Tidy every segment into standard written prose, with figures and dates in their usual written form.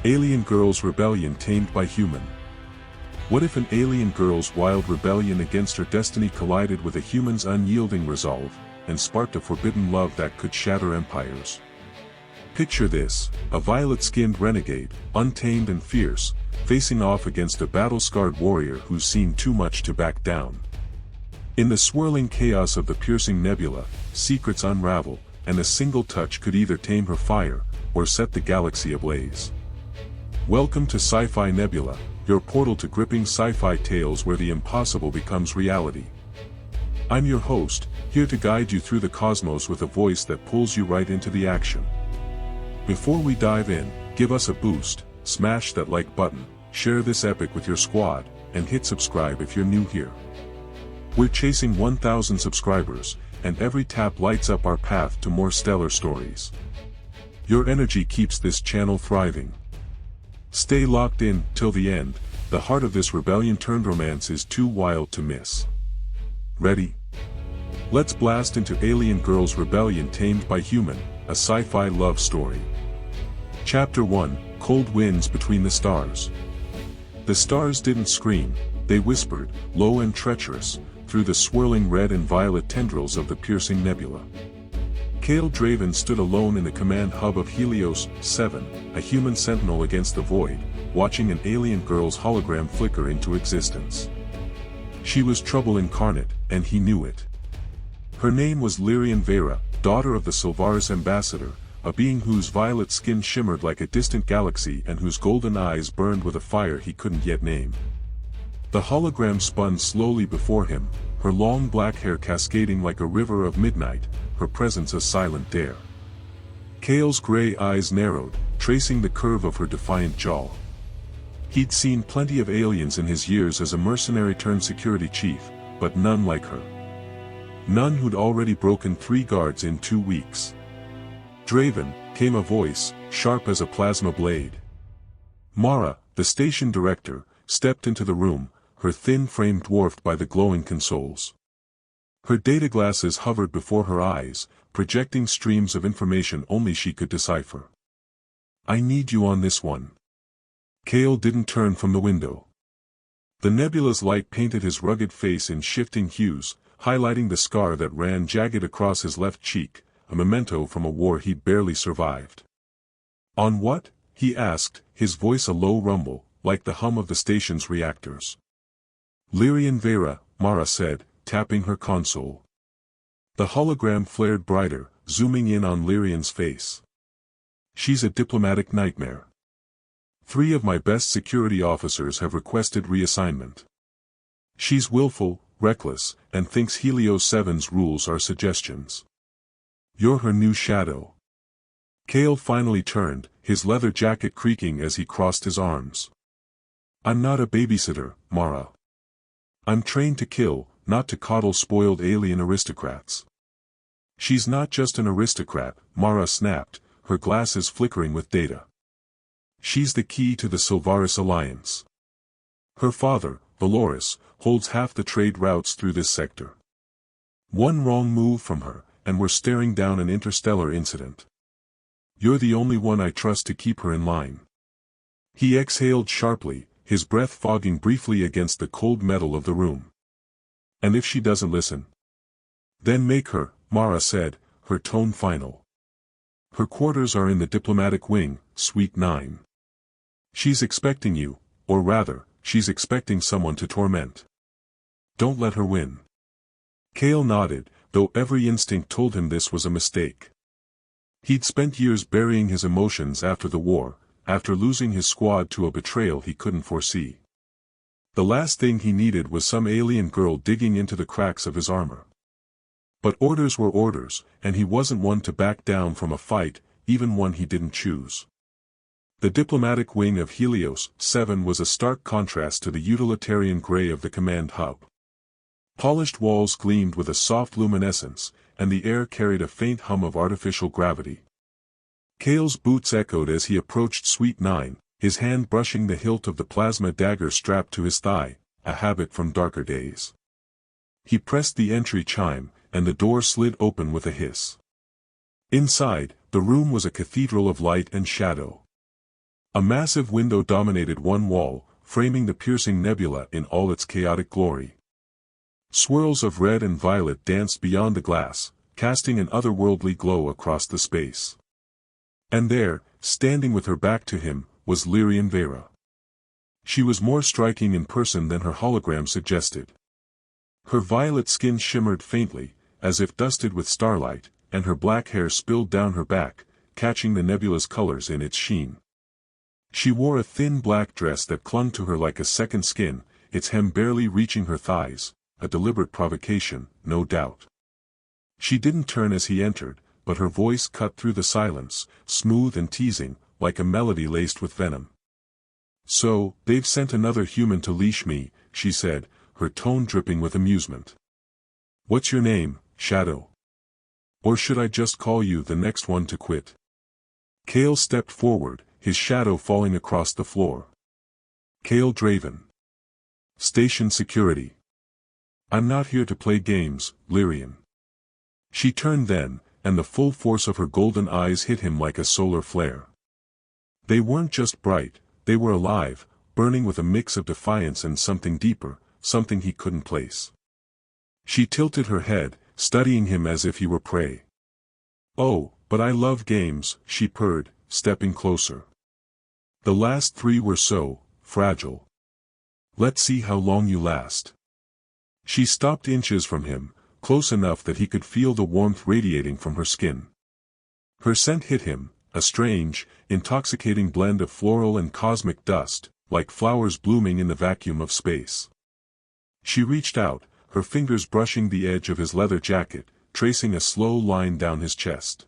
Alien girl's rebellion tamed by human. What if an alien girl's wild rebellion against her destiny collided with a human's unyielding resolve, and sparked a forbidden love that could shatter empires? Picture this, a violet-skinned renegade, untamed and fierce, facing off against a battle-scarred warrior who's seen too much to back down. In the swirling chaos of the Piercing Nebula, secrets unravel, and a single touch could either tame her fire, or set the galaxy ablaze. Welcome to Sci-Fi Nebula, your portal to gripping sci-fi tales where the impossible becomes reality. I'm your host, here to guide you through the cosmos with a voice that pulls you right into the action. Before we dive in, give us a boost, smash that like button, share this epic with your squad, and hit subscribe if you're new here. We're chasing 1,000 subscribers, and every tap lights up our path to more stellar stories. Your energy keeps this channel thriving. Stay locked in till the end. The heart of this rebellion-turned romance is too wild to miss. Ready? Let's blast into Alien Girl's Rebellion Tamed by Human, a sci-fi love story. Chapter 1, Cold Winds Between the Stars. The stars didn't scream, they whispered, low and treacherous, through the swirling red and violet tendrils of the Piercing Nebula. Kael Draven stood alone in the command hub of Helios 7, a human sentinel against the void, watching an alien girl's hologram flicker into existence. She was trouble incarnate, and he knew it. Her name was Lirien Veyra, daughter of the Sylvaris ambassador, a being whose violet skin shimmered like a distant galaxy and whose golden eyes burned with a fire he couldn't yet name. The hologram spun slowly before him, her long black hair cascading like a river of midnight, her presence a silent dare. Kael's gray eyes narrowed, tracing the curve of her defiant jaw. He'd seen plenty of aliens in his years as a mercenary-turned-security chief, but none like her. None who'd already broken 3 guards in 2 weeks. Draven, came a voice, sharp as a plasma blade. Mara, the station director, stepped into the room, her thin frame dwarfed by the glowing consoles. Her data glasses hovered before her eyes, projecting streams of information only she could decipher. "I need you on this one." Kael didn't turn from the window. The nebula's light painted his rugged face in shifting hues, highlighting the scar that ran jagged across his left cheek, a memento from a war he'd barely survived. "On what?" he asked, his voice a low rumble, like the hum of the station's reactors. "Lirien Veyra," Mara said, tapping her console. The hologram flared brighter, zooming in on Lirien's face. "She's a diplomatic nightmare. 3 of my best security officers have requested reassignment. She's willful, reckless, and thinks Helios 7's rules are suggestions. You're her new shadow." Kael finally turned, his leather jacket creaking as he crossed his arms. "I'm not a babysitter, Mara. I'm trained to kill, not to coddle spoiled alien aristocrats." "She's not just an aristocrat," Mara snapped, her glasses flickering with data. "She's the key to the Sylvaris alliance. Her father, Valoris, holds half the trade routes through this sector. One wrong move from her, and we're staring down an interstellar incident. You're the only one I trust to keep her in line." He exhaled sharply, his breath fogging briefly against the cold metal of the room. "And if she doesn't listen?" "Then make her," Mara said, her tone final. "Her quarters are in the diplomatic wing, Suite 9. She's expecting you, or rather, she's expecting someone to torment. Don't let her win." Kael nodded, though every instinct told him this was a mistake. He'd spent years burying his emotions after the war, after losing his squad to a betrayal he couldn't foresee. The last thing he needed was some alien girl digging into the cracks of his armor. But orders were orders, and he wasn't one to back down from a fight, even one he didn't choose. The diplomatic wing of Helios 7 was a stark contrast to the utilitarian gray of the command hub. Polished walls gleamed with a soft luminescence, and the air carried a faint hum of artificial gravity. Kael's boots echoed as he approached Suite 9, his hand brushing the hilt of the plasma dagger strapped to his thigh, a habit from darker days. He pressed the entry chime, and the door slid open with a hiss. Inside, the room was a cathedral of light and shadow. A massive window dominated one wall, framing the Piercing Nebula in all its chaotic glory. Swirls of red and violet danced beyond the glass, casting an otherworldly glow across the space. And there, standing with her back to him, was Lirien Veyra. She was more striking in person than her hologram suggested. Her violet skin shimmered faintly, as if dusted with starlight, and her black hair spilled down her back, catching the nebula's colors in its sheen. She wore a thin black dress that clung to her like a second skin, its hem barely reaching her thighs, a deliberate provocation, no doubt. She didn't turn as he entered, but her voice cut through the silence, smooth and teasing, like a melody laced with venom. "So, they've sent another human to leash me," she said, her tone dripping with amusement. "What's your name, Shadow? Or should I just call you the next one to quit?" Kael stepped forward, his shadow falling across the floor. "Kael Draven. Station security. I'm not here to play games, Lirien." She turned then, and the full force of her golden eyes hit him like a solar flare. They weren't just bright, they were alive, burning with a mix of defiance and something deeper, something he couldn't place. She tilted her head, studying him as if he were prey. "Oh, but I love games," she purred, stepping closer. "The last 3 were so fragile. Let's see how long you last." She stopped inches from him, close enough that he could feel the warmth radiating from her skin. Her scent hit him, a strange, intoxicating blend of floral and cosmic dust, like flowers blooming in the vacuum of space. She reached out, her fingers brushing the edge of his leather jacket, tracing a slow line down his chest.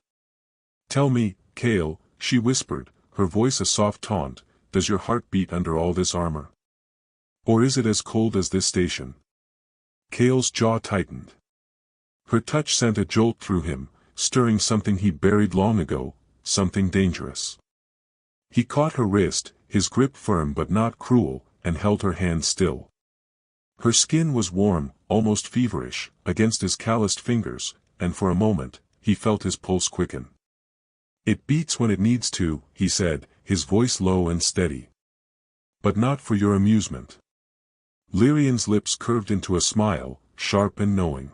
"Tell me, Kael," she whispered, her voice a soft taunt, "does your heart beat under all this armor? Or is it as cold as this station?" Kael's jaw tightened. Her touch sent a jolt through him, stirring something he'd buried long ago, something dangerous. He caught her wrist, his grip firm but not cruel, and held her hand still. Her skin was warm, almost feverish, against his calloused fingers, and for a moment, he felt his pulse quicken. "It beats when it needs to," he said, his voice low and steady. "But not for your amusement." Lirien's lips curved into a smile, sharp and knowing.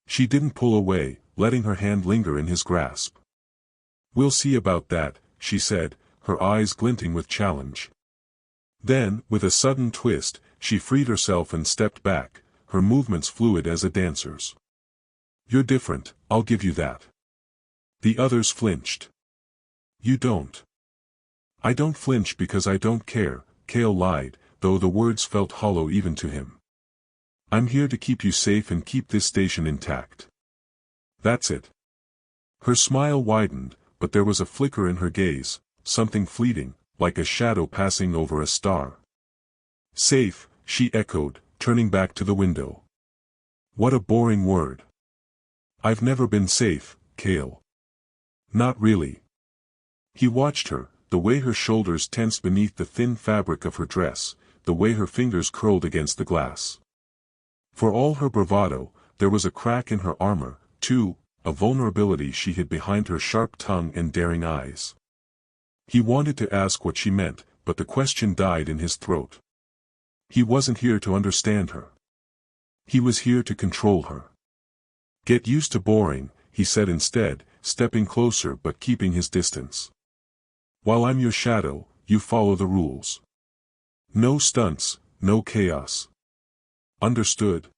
She didn't pull away, letting her hand linger in his grasp. "We'll see about that," she said, her eyes glinting with challenge. Then, with a sudden twist, she freed herself and stepped back, her movements fluid as a dancer's. "You're different, I'll give you that." The others flinched. "You don't." "I don't flinch because I don't care," Kael lied, though the words felt hollow even to him. "I'm here to keep you safe and keep this station intact. That's it." Her smile widened, but there was a flicker in her gaze, something fleeting, like a shadow passing over a star. "Safe," she echoed, turning back to the window. "What a boring word." "I've never been safe, Kael." "Not really." He watched her, the way her shoulders tensed beneath the thin fabric of her dress, the way her fingers curled against the glass. For all her bravado, there was a crack in her armor, too, a vulnerability she hid behind her sharp tongue and daring eyes. He wanted to ask what she meant, but the question died in his throat. He wasn't here to understand her. He was here to control her. "Get used to boring," he said instead, stepping closer but keeping his distance. "While I'm your shadow, you follow the rules. No stunts, no chaos. Understood?"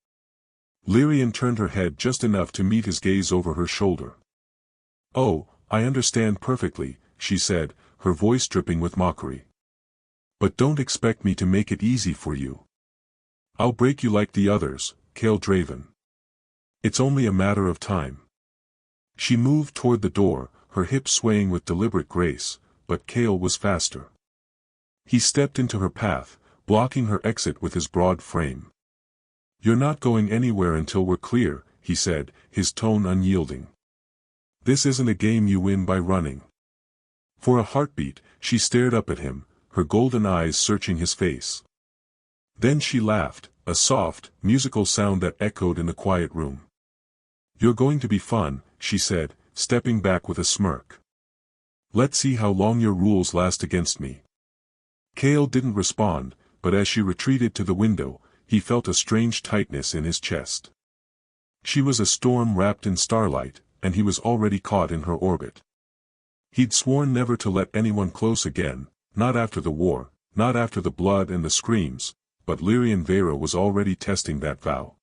Lirien turned her head just enough to meet his gaze over her shoulder. "Oh, I understand perfectly," she said, her voice dripping with mockery. "But don't expect me to make it easy for you. I'll break you like the others, Kael Draven. It's only a matter of time." She moved toward the door, her hips swaying with deliberate grace, but Kael was faster. He stepped into her path, blocking her exit with his broad frame. "You're not going anywhere until we're clear," he said, his tone unyielding. "This isn't a game you win by running." For a heartbeat, she stared up at him, her golden eyes searching his face. Then she laughed, a soft, musical sound that echoed in the quiet room. "You're going to be fun," she said, stepping back with a smirk. Let's see how long your rules last against me. Kael didn't respond, but as she retreated to the window, he felt a strange tightness in his chest. She was a storm wrapped in starlight, and he was already caught in her orbit. He'd sworn never to let anyone close again, not after the war, not after the blood and the screams, but Lirien Veyra was already testing that vow.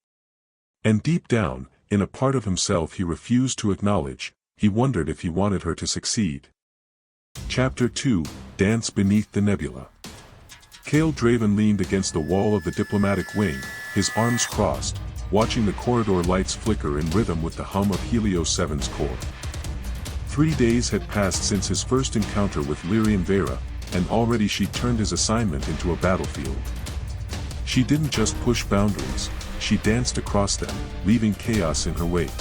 And deep down, in a part of himself he refused to acknowledge, he wondered if he wanted her to succeed. Chapter 2, Dance Beneath the Nebula. Kael Draven leaned against the wall of the diplomatic wing, his arms crossed, watching the corridor lights flicker in rhythm with the hum of Helios 7's core. 3 days had passed since his first encounter with Lirien Veyra, and already she'd turned his assignment into a battlefield. She didn't just push boundaries, she danced across them, leaving chaos in her wake.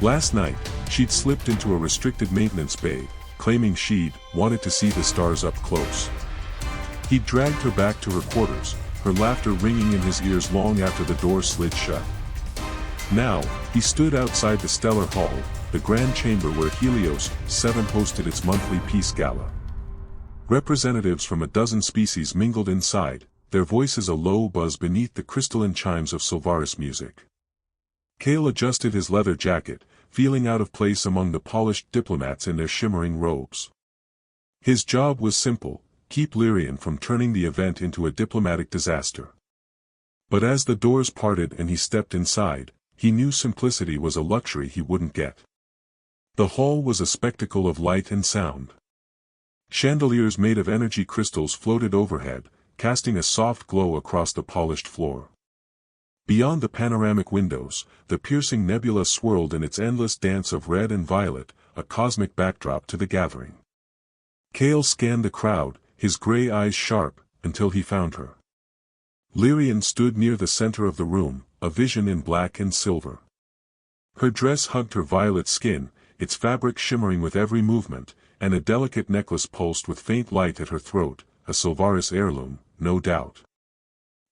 Last night, she'd slipped into a restricted maintenance bay, claiming she'd wanted to see the stars up close. He dragged her back to her quarters, her laughter ringing in his ears long after the door slid shut. Now, he stood outside the stellar hall, the grand chamber where Helios 7 hosted its monthly peace gala. Representatives from a dozen species mingled inside, their voices a low buzz beneath the crystalline chimes of Sylvaris music. Kael adjusted his leather jacket, feeling out of place among the polished diplomats in their shimmering robes. His job was simple: keep Lirien from turning the event into a diplomatic disaster. But as the doors parted and he stepped inside, he knew simplicity was a luxury he wouldn't get. The hall was a spectacle of light and sound. Chandeliers made of energy crystals floated overhead, casting a soft glow across the polished floor. Beyond the panoramic windows, the Piercing Nebula swirled in its endless dance of red and violet, a cosmic backdrop to the gathering. Kael scanned the crowd, his gray eyes sharp, until he found her. Lirien stood near the center of the room, a vision in black and silver. Her dress hugged her violet skin, its fabric shimmering with every movement, and a delicate necklace pulsed with faint light at her throat, a Sylvaris heirloom, no doubt.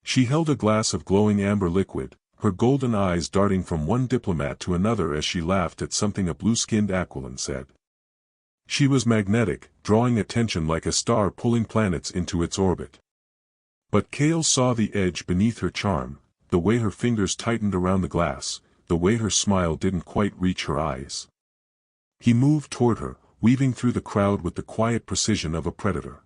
She held a glass of glowing amber liquid, her golden eyes darting from one diplomat to another as she laughed at something a blue-skinned Aquilon said. She was magnetic, drawing attention like a star pulling planets into its orbit. But Kael saw the edge beneath her charm, the way her fingers tightened around the glass, the way her smile didn't quite reach her eyes. He moved toward her, weaving through the crowd with the quiet precision of a predator.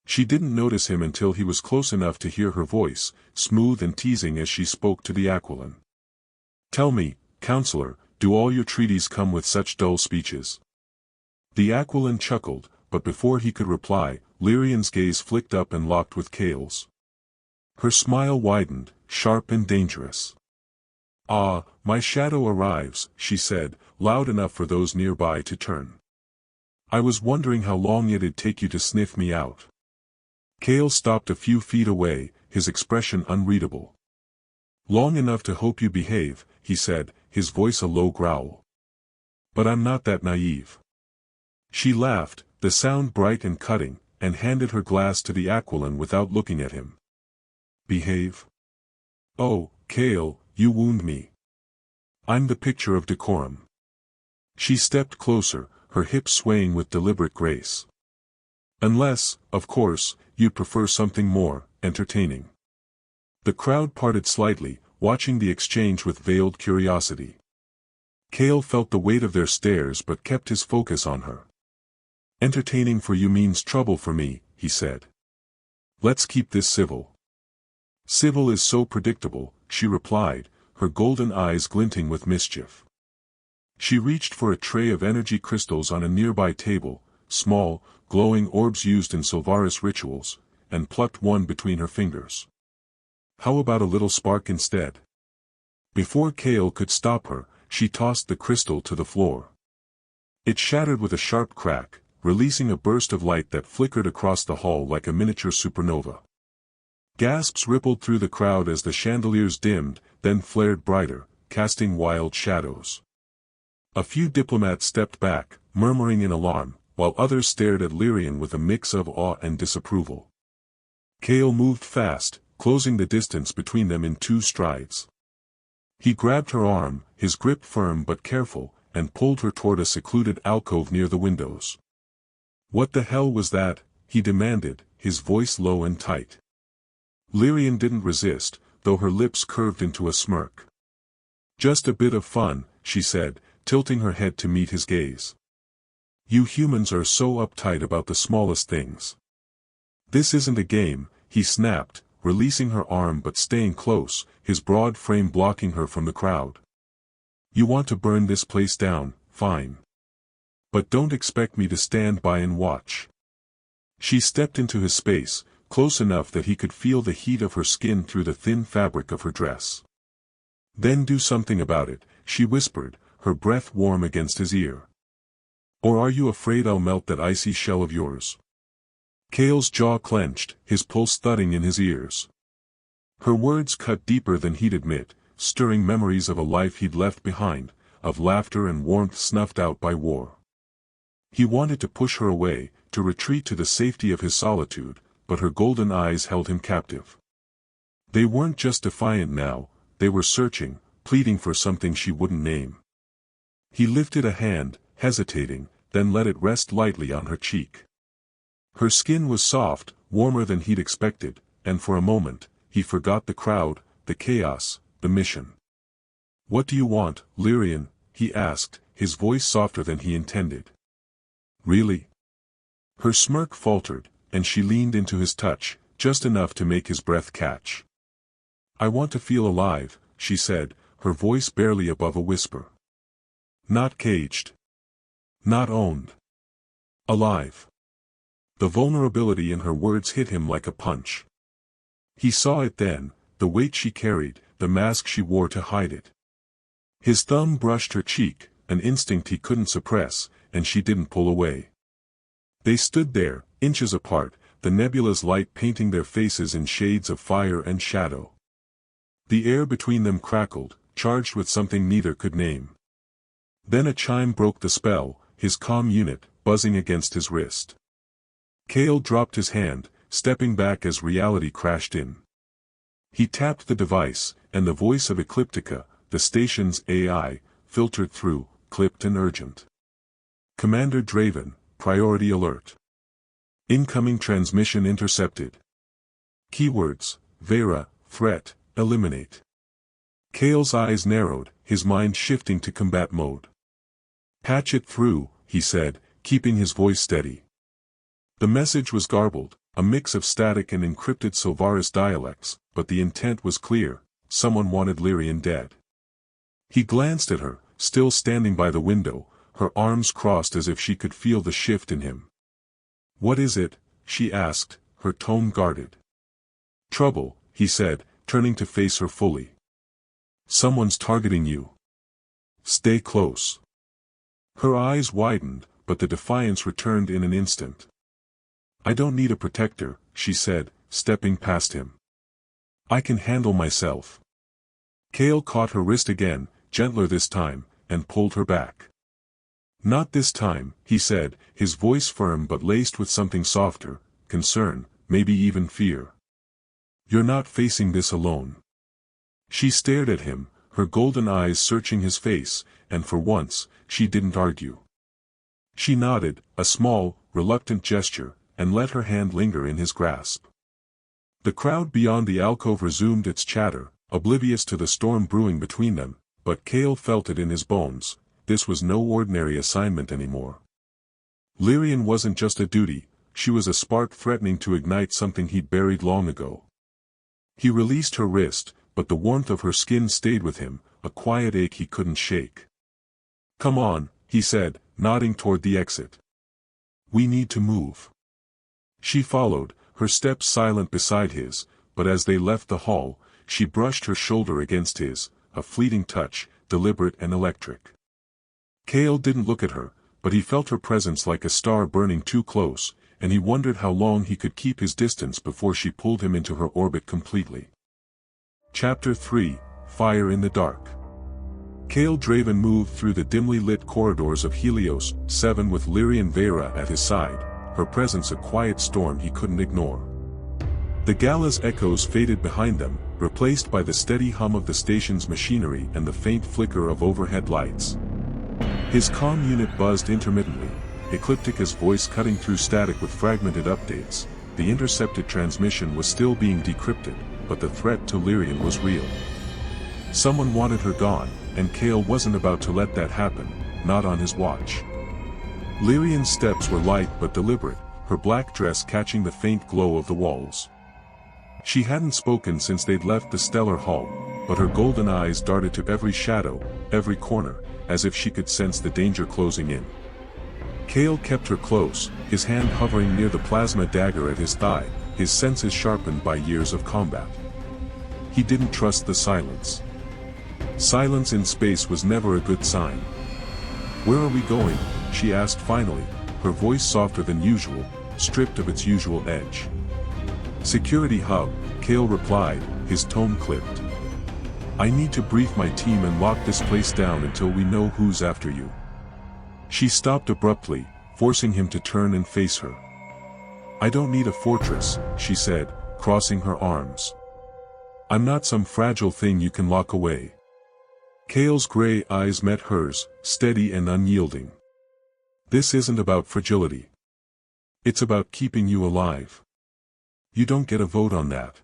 She didn't notice him until he was close enough to hear her voice, smooth and teasing as she spoke to the Aquilon. "Tell me, counselor, do all your treaties come with such dull speeches?" The Aquilon chuckled, but before he could reply, Lirien's gaze flicked up and locked with Kael's. Her smile widened, sharp and dangerous. "Ah, my shadow arrives," she said, loud enough for those nearby to turn. "I was wondering how long it'd take you to sniff me out." Kael stopped a few feet away, his expression unreadable. "Long enough to hope you behave," he said, his voice a low growl. "But I'm not that naive." She laughed, the sound bright and cutting, and handed her glass to the Aquilon without looking at him. "Behave? Oh, Kael, you wound me. I'm the picture of decorum." She stepped closer, her hips swaying with deliberate grace. "Unless, of course, you'd prefer something more entertaining." The crowd parted slightly, watching the exchange with veiled curiosity. Kael felt the weight of their stares but kept his focus on her. "Entertaining for you means trouble for me," he said. "Let's keep this civil." "Civil is so predictable," she replied, her golden eyes glinting with mischief. She reached for a tray of energy crystals on a nearby table, small, glowing orbs used in Sylvaris rituals, and plucked one between her fingers. "How about a little spark instead?" Before Kael could stop her, she tossed the crystal to the floor. It shattered with a sharp crack, releasing a burst of light that flickered across the hall like a miniature supernova. Gasps rippled through the crowd as the chandeliers dimmed, then flared brighter, casting wild shadows. A few diplomats stepped back, murmuring in alarm, while others stared at Lirien with a mix of awe and disapproval. Kael moved fast, closing the distance between them in 2 strides. He grabbed her arm, his grip firm but careful, and pulled her toward a secluded alcove near the windows. "What the hell was that?" he demanded, his voice low and tight. Lirien didn't resist, though her lips curved into a smirk. "Just a bit of fun," she said, tilting her head to meet his gaze. "You humans are so uptight about the smallest things." "This isn't a game," he snapped, releasing her arm but staying close, his broad frame blocking her from the crowd. "You want to burn this place down, fine. But don't expect me to stand by and watch." She stepped into his space, close enough that he could feel the heat of her skin through the thin fabric of her dress. "Then do something about it," she whispered, her breath warm against his ear. "Or are you afraid I'll melt that icy shell of yours?" Kael's jaw clenched, his pulse thudding in his ears. Her words cut deeper than he'd admit, stirring memories of a life he'd left behind, of laughter and warmth snuffed out by war. He wanted to push her away, to retreat to the safety of his solitude, but her golden eyes held him captive. They weren't just defiant now, they were searching, pleading for something she wouldn't name. He lifted a hand, hesitating, then let it rest lightly on her cheek. Her skin was soft, warmer than he'd expected, and for a moment, he forgot the crowd, the chaos, the mission. "What do you want, Lirien?" he asked, his voice softer than he intended. "Really?" Her smirk faltered, and she leaned into his touch, just enough to make his breath catch. "I want to feel alive," she said, her voice barely above a whisper. "Not caged. Not owned. Alive." The vulnerability in her words hit him like a punch. He saw it then, the weight she carried, the mask she wore to hide it. His thumb brushed her cheek, an instinct he couldn't suppress, and she didn't pull away. They stood there, inches apart, the nebula's light painting their faces in shades of fire and shadow. The air between them crackled, charged with something neither could name. Then a chime broke the spell, his comm unit, buzzing against his wrist. Kael dropped his hand, stepping back as reality crashed in. He tapped the device, and the voice of Ecliptica, the station's AI, filtered through, clipped and urgent. "Commander Draven, priority alert. Incoming transmission intercepted. Keywords, Veyra, threat, eliminate." Kael's eyes narrowed, his mind shifting to combat mode. "Patch it through," he said, keeping his voice steady. The message was garbled, a mix of static and encrypted Silvaris dialects, but the intent was clear: someone wanted Lirien dead. He glanced at her, still standing by the window, her arms crossed as if she could feel the shift in him. "What is it?" she asked, her tone guarded. "Trouble," he said, turning to face her fully. "Someone's targeting you. Stay close." Her eyes widened, but the defiance returned in an instant. "I don't need a protector," she said, stepping past him. "I can handle myself." Kael caught her wrist again, gentler this time, and pulled her back. "Not this time," he said, his voice firm but laced with something softer, concern, maybe even fear. "You're not facing this alone." She stared at him, her golden eyes searching his face, and for once, she didn't argue. She nodded, a small, reluctant gesture, and let her hand linger in his grasp. The crowd beyond the alcove resumed its chatter, oblivious to the storm brewing between them, but Kael felt it in his bones: this was no ordinary assignment anymore. Lirien wasn't just a duty, she was a spark threatening to ignite something he'd buried long ago. He released her wrist, but the warmth of her skin stayed with him, a quiet ache he couldn't shake. "Come on," he said, nodding toward the exit. "We need to move." She followed, her steps silent beside his, but as they left the hall, she brushed her shoulder against his, a fleeting touch, deliberate and electric. Kael didn't look at her, but he felt her presence like a star burning too close, and he wondered how long he could keep his distance before she pulled him into her orbit completely. Chapter 3, Fire in the Dark. Kael Draven moved through the dimly lit corridors of Helios 7 with Lirien Veyra at his side, her presence a quiet storm he couldn't ignore. The gala's echoes faded behind them, replaced by the steady hum of the station's machinery and the faint flicker of overhead lights. His comm unit buzzed intermittently, Ecliptica's voice cutting through static with fragmented updates. The intercepted transmission was still being decrypted, but the threat to Lirien was real. Someone wanted her gone, and Kael wasn't about to let that happen, not on his watch. Lirien's steps were light but deliberate, her black dress catching the faint glow of the walls. She hadn't spoken since they'd left the stellar hall, but her golden eyes darted to every shadow, every corner, as if she could sense the danger closing in. Kael kept her close, his hand hovering near the plasma dagger at his thigh, his senses sharpened by years of combat. He didn't trust the silence. Silence in space was never a good sign. "Where are we going?" she asked finally, her voice softer than usual, stripped of its usual edge. "Security hub," Kael replied, his tone clipped. "I need to brief my team and lock this place down until we know who's after you." She stopped abruptly, forcing him to turn and face her. "I don't need a fortress," she said, crossing her arms. "I'm not some fragile thing you can lock away." Kael's gray eyes met hers, steady and unyielding. "This isn't about fragility. It's about keeping you alive. You don't get a vote on that."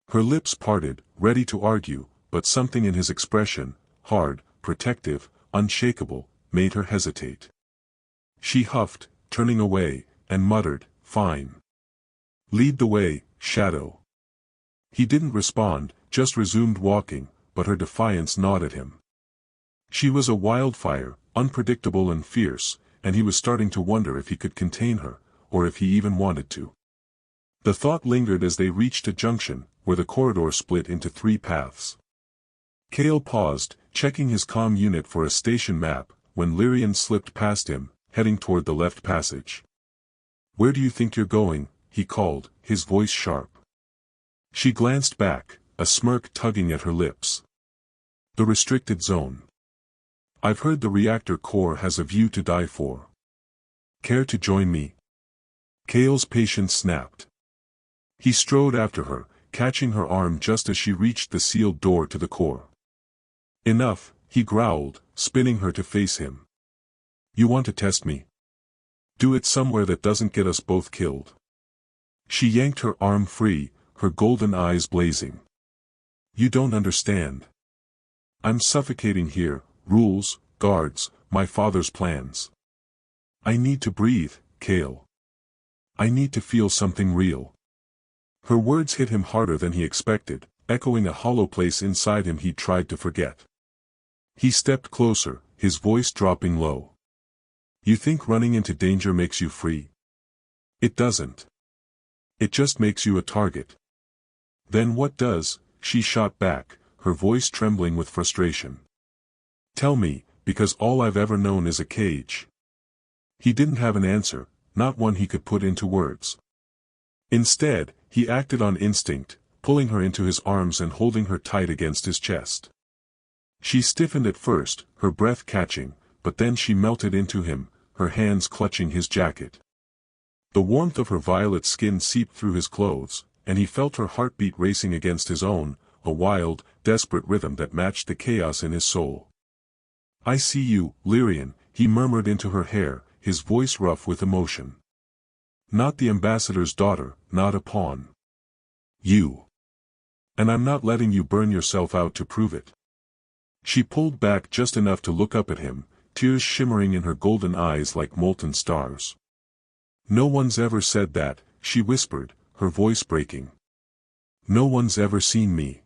Her lips parted, ready to argue, but something in his expression, hard, protective, unshakable, made her hesitate. She huffed, turning away, and muttered, "Fine. Lead the way, Shadow." He didn't respond, just resumed walking, but her defiance gnawed at him. She was a wildfire, unpredictable and fierce, and he was starting to wonder if he could contain her, or if he even wanted to. The thought lingered as they reached a junction, where the corridor split into 3 paths. Kael paused, checking his comm unit for a station map, when Lirien slipped past him, heading toward the left passage. "Where do you think you're going?" he called, his voice sharp. She glanced back, a smirk tugging at her lips. "The restricted zone. I've heard the reactor core has a view to die for. Care to join me?" Kael's patience snapped. He strode after her, catching her arm just as she reached the sealed door to the core. "Enough," he growled, spinning her to face him. "You want to test me? Do it somewhere that doesn't get us both killed." She yanked her arm free, her golden eyes blazing. "You don't understand. I'm suffocating here, rules, guards, my father's plans. I need to breathe, Kael. I need to feel something real." Her words hit him harder than he expected, echoing a hollow place inside him he'd tried to forget. He stepped closer, his voice dropping low. "You think running into danger makes you free? It doesn't. It just makes you a target." "Then what does?" she shot back, her voice trembling with frustration. "Tell me, because all I've ever known is a cage." He didn't have an answer, not one he could put into words. Instead, he acted on instinct, pulling her into his arms and holding her tight against his chest. She stiffened at first, her breath catching, but then she melted into him, her hands clutching his jacket. The warmth of her violet skin seeped through his clothes, and he felt her heartbeat racing against his own, a wild, desperate rhythm that matched the chaos in his soul. "I see you, Lirien," he murmured into her hair, his voice rough with emotion. "Not the ambassador's daughter, not a pawn. You. And I'm not letting you burn yourself out to prove it." She pulled back just enough to look up at him, tears shimmering in her golden eyes like molten stars. "No one's ever said that," she whispered, her voice breaking. "No one's ever seen me."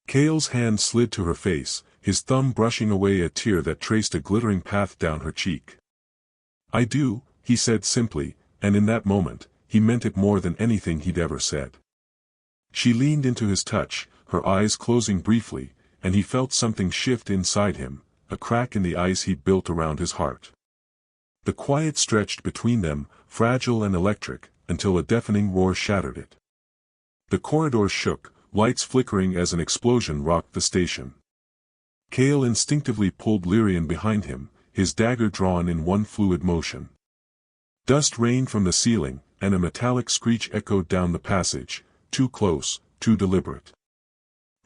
Kael's hand slid to her face, his thumb brushing away a tear that traced a glittering path down her cheek. "I do," he said simply, and in that moment, he meant it more than anything he'd ever said. She leaned into his touch, her eyes closing briefly, and he felt something shift inside him, a crack in the ice he'd built around his heart. The quiet stretched between them, fragile and electric, until a deafening roar shattered it. The corridor shook, lights flickering as an explosion rocked the station. Kael instinctively pulled Lirien behind him, his dagger drawn in one fluid motion. Dust rained from the ceiling, and a metallic screech echoed down the passage, too close, too deliberate.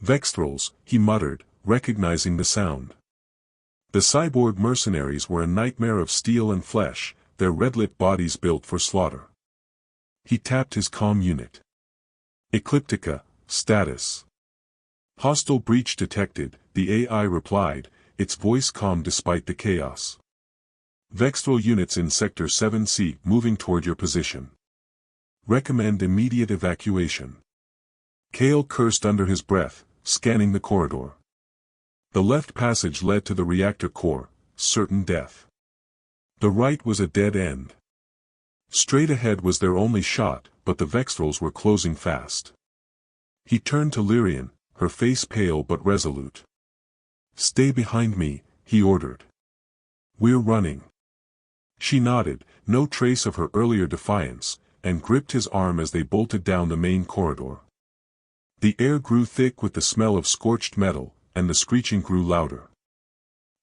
"Vexthrals," he muttered, recognizing the sound. The cyborg mercenaries were a nightmare of steel and flesh, their red-lit bodies built for slaughter. He tapped his comm unit. Ecliptica, status. Hostile breach detected, the AI replied, its voice calm despite the chaos. Vextral units in Sector 7C moving toward your position. Recommend immediate evacuation. Kael cursed under his breath, scanning the corridor. The left passage led to the reactor core, certain death. The right was a dead end. Straight ahead was their only shot, but the Vextrals were closing fast. He turned to Lirien, her face pale but resolute. "Stay behind me," he ordered. "We're running." She nodded, no trace of her earlier defiance, and gripped his arm as they bolted down the main corridor. The air grew thick with the smell of scorched metal, and the screeching grew louder.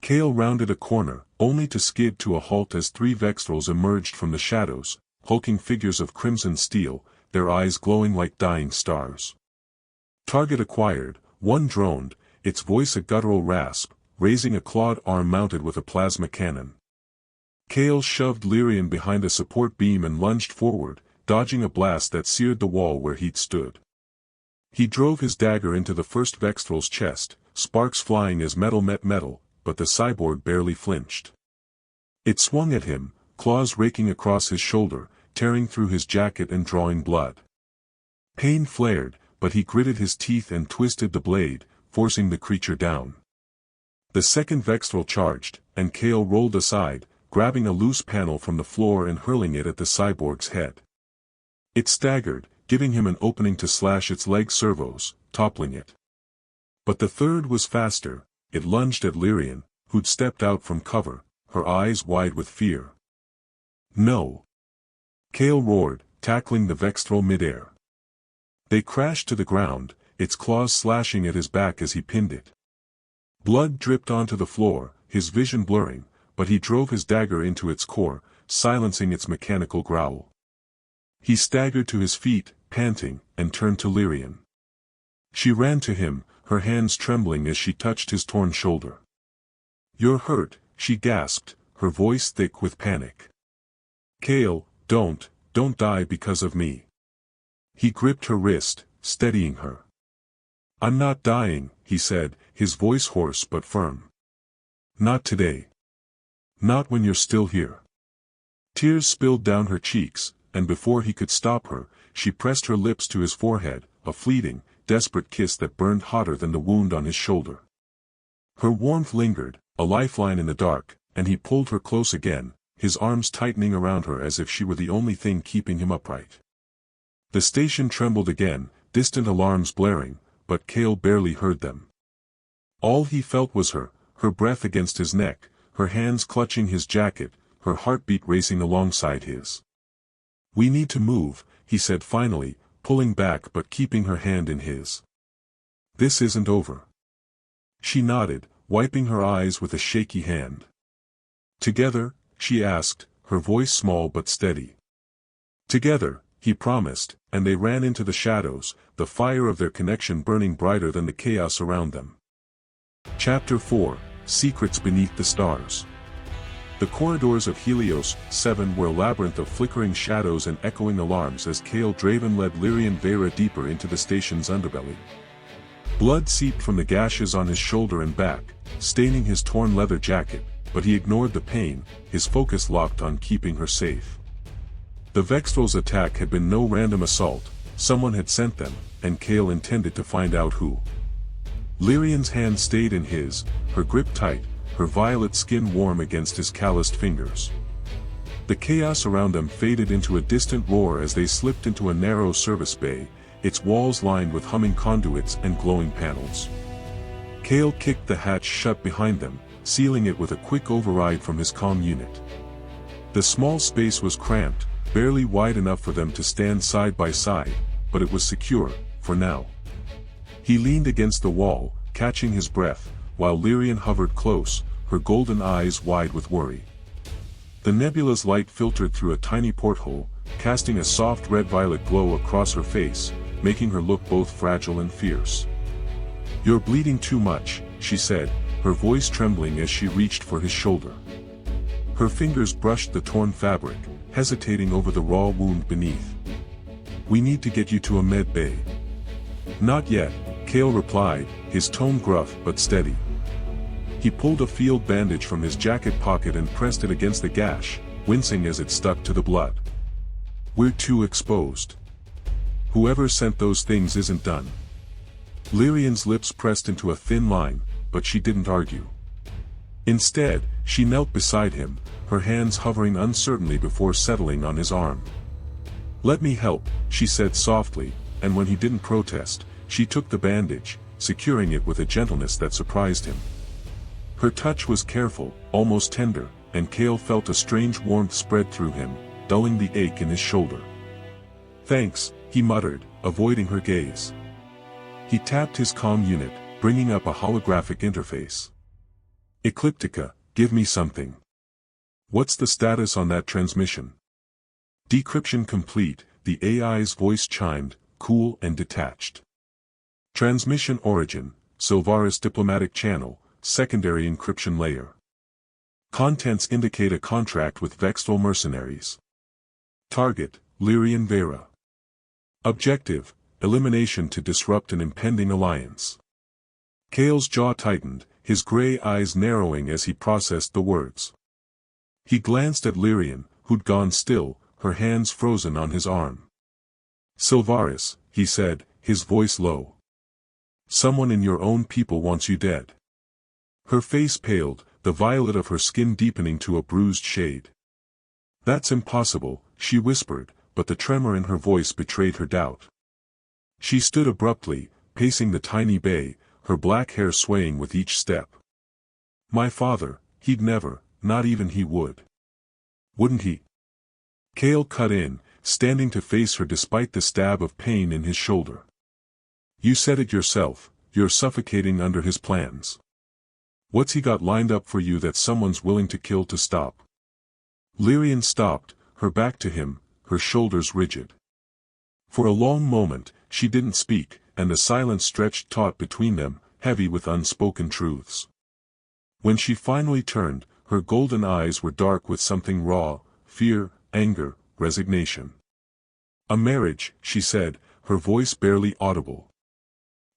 Kael rounded a corner, only to skid to a halt as 3 Vextrals emerged from the shadows, hulking figures of crimson steel, their eyes glowing like dying stars. Target acquired, one droned, its voice a guttural rasp, raising a clawed arm mounted with a plasma cannon. Kael shoved Lirien behind a support beam and lunged forward, dodging a blast that seared the wall where he'd stood. He drove his dagger into the first Vextral's chest, sparks flying as metal met metal, but the cyborg barely flinched. It swung at him, claws raking across his shoulder, tearing through his jacket and drawing blood. Pain flared, but he gritted his teeth and twisted the blade, forcing the creature down. The second Vextral charged, and Kael rolled aside, grabbing a loose panel from the floor and hurling it at the cyborg's head. It staggered, giving him an opening to slash its leg servos, toppling it. But the third was faster. It lunged at Lirien, who'd stepped out from cover, her eyes wide with fear. "No!" Kael roared, tackling the Vextral midair. They crashed to the ground, its claws slashing at his back as he pinned it. Blood dripped onto the floor, his vision blurring, but he drove his dagger into its core, silencing its mechanical growl. He staggered to his feet, panting, and turned to Lirien. She ran to him, her hands trembling as she touched his torn shoulder. "You're hurt," she gasped, her voice thick with panic. "Kael, don't die because of me." He gripped her wrist, steadying her. "I'm not dying," he said, his voice hoarse but firm. "Not today. Not when you're still here." Tears spilled down her cheeks, and before he could stop her, she pressed her lips to his forehead, a fleeting, desperate kiss that burned hotter than the wound on his shoulder. Her warmth lingered, a lifeline in the dark, and he pulled her close again, his arms tightening around her as if she were the only thing keeping him upright. The station trembled again, distant alarms blaring, but Kael barely heard them. All he felt was her breath against his neck, her hands clutching his jacket, her heartbeat racing alongside his. "We need to move," he said finally, pulling back but keeping her hand in his. "This isn't over." She nodded, wiping her eyes with a shaky hand. "Together?" she asked, her voice small but steady. "Together," he promised, and they ran into the shadows, the fire of their connection burning brighter than the chaos around them. Chapter 4, Secrets Beneath the Stars. The corridors of Helios 7 were a labyrinth of flickering shadows and echoing alarms as Kael Draven led Lirien Veyra deeper into the station's underbelly. Blood seeped from the gashes on his shoulder and back, staining his torn leather jacket, but he ignored the pain, his focus locked on keeping her safe. The Vextral's attack had been no random assault, someone had sent them, and Kael intended to find out who. Lirien's hand stayed in his, her grip tight, her violet skin warm against his calloused fingers. The chaos around them faded into a distant roar as they slipped into a narrow service bay, its walls lined with humming conduits and glowing panels. Kael kicked the hatch shut behind them, sealing it with a quick override from his comm unit. The small space was cramped, barely wide enough for them to stand side by side, but it was secure, for now. He leaned against the wall, catching his breath, while Lirien hovered close, her golden eyes wide with worry. The nebula's light filtered through a tiny porthole, casting a soft red-violet glow across her face, making her look both fragile and fierce. "You're bleeding too much," she said, her voice trembling as she reached for his shoulder. Her fingers brushed the torn fabric, hesitating over the raw wound beneath. "We need to get you to a med bay." "Not yet," Kael replied, his tone gruff but steady. He pulled a field bandage from his jacket pocket and pressed it against the gash, wincing as it stuck to the blood. "We're too exposed. Whoever sent those things isn't done." Lirien's lips pressed into a thin line, but she didn't argue. Instead, she knelt beside him, her hands hovering uncertainly before settling on his arm. "Let me help," she said softly, and when he didn't protest, she took the bandage, securing it with a gentleness that surprised him. Her touch was careful, almost tender, and Kael felt a strange warmth spread through him, dulling the ache in his shoulder. "Thanks," he muttered, avoiding her gaze. He tapped his comm unit, bringing up a holographic interface. "Ecliptica, give me something. What's the status on that transmission?" "Decryption complete," the AI's voice chimed, cool and detached. "Transmission origin, Silvaris diplomatic channel, secondary encryption layer. Contents indicate a contract with Vextal mercenaries. Target, Lirien Veyra. Objective, elimination to disrupt an impending alliance." Kael's jaw tightened, his gray eyes narrowing as he processed the words. He glanced at Lirien, who'd gone still, her hands frozen on his arm. "Silvaris," he said, his voice low. "Someone in your own people wants you dead." Her face paled, the violet of her skin deepening to a bruised shade. "That's impossible," she whispered, but the tremor in her voice betrayed her doubt. She stood abruptly, pacing the tiny bay, her black hair swaying with each step. "My father, he'd never, not even he would." "Wouldn't he?" Kael cut in, standing to face her despite the stab of pain in his shoulder. "You said it yourself, you're suffocating under his plans. What's he got lined up for you that someone's willing to kill to stop?" Lirien stopped, her back to him, her shoulders rigid. For a long moment, she didn't speak, and the silence stretched taut between them, heavy with unspoken truths. When she finally turned, her golden eyes were dark with something raw, fear, anger, resignation. "A marriage," she said, her voice barely audible.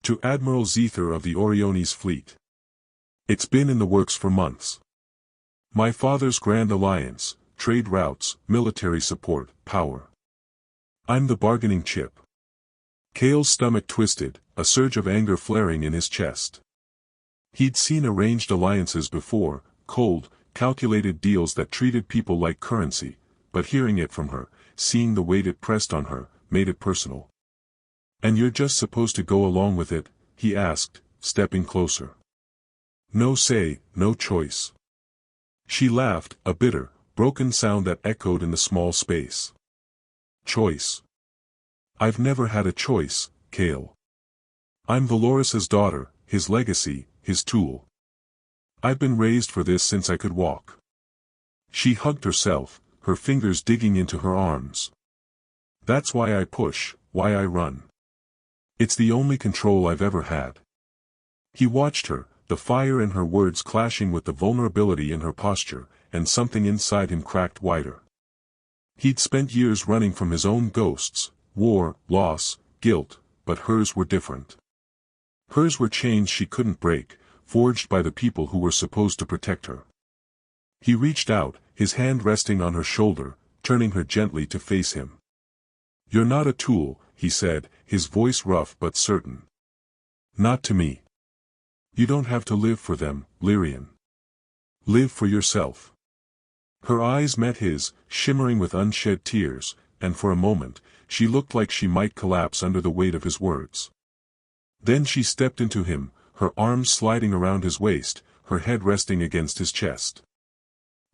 "To Admiral Zether of the Oriones fleet. It's been in the works for months. My father's grand alliance, trade routes, military support, power. I'm the bargaining chip." Kael's stomach twisted, a surge of anger flaring in his chest. He'd seen arranged alliances before, cold, calculated deals that treated people like currency, but hearing it from her, seeing the weight it pressed on her, made it personal. "And you're just supposed to go along with it?" he asked, stepping closer. "No say, no choice." She laughed, a bitter, broken sound that echoed in the small space. "Choice? I've never had a choice, Kael. I'm Valoris's daughter, his legacy, his tool. I've been raised for this since I could walk." She hugged herself, her fingers digging into her arms. "That's why I push, why I run. It's the only control I've ever had." He watched her, the fire in her words clashing with the vulnerability in her posture, and something inside him cracked wider. He'd spent years running from his own ghosts, war, loss, guilt, but hers were different. Hers were chains she couldn't break, forged by the people who were supposed to protect her. He reached out, his hand resting on her shoulder, turning her gently to face him. "You're not a tool," he said, his voice rough but certain. "Not to me. You don't have to live for them, Lirien. Live for yourself." Her eyes met his, shimmering with unshed tears, and for a moment, she looked like she might collapse under the weight of his words. Then she stepped into him, her arms sliding around his waist, her head resting against his chest.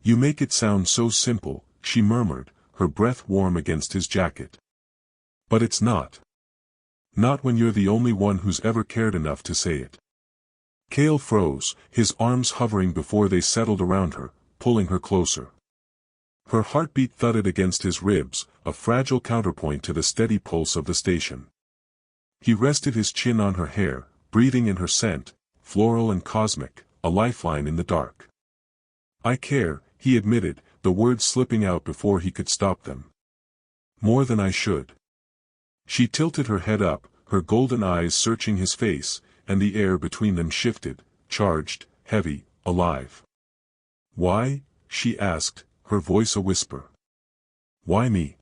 "You make it sound so simple," she murmured, her breath warm against his jacket. "But it's not. Not when you're the only one who's ever cared enough to say it." Kael froze, his arms hovering before they settled around her, pulling her closer. Her heartbeat thudded against his ribs, a fragile counterpoint to the steady pulse of the station. He rested his chin on her hair, breathing in her scent, floral and cosmic, a lifeline in the dark. "I care," he admitted, the words slipping out before he could stop them. More than I should. She tilted her head up, her golden eyes searching his face, and the air between them shifted, charged, heavy, alive. Why? She asked, her voice a whisper. Why me?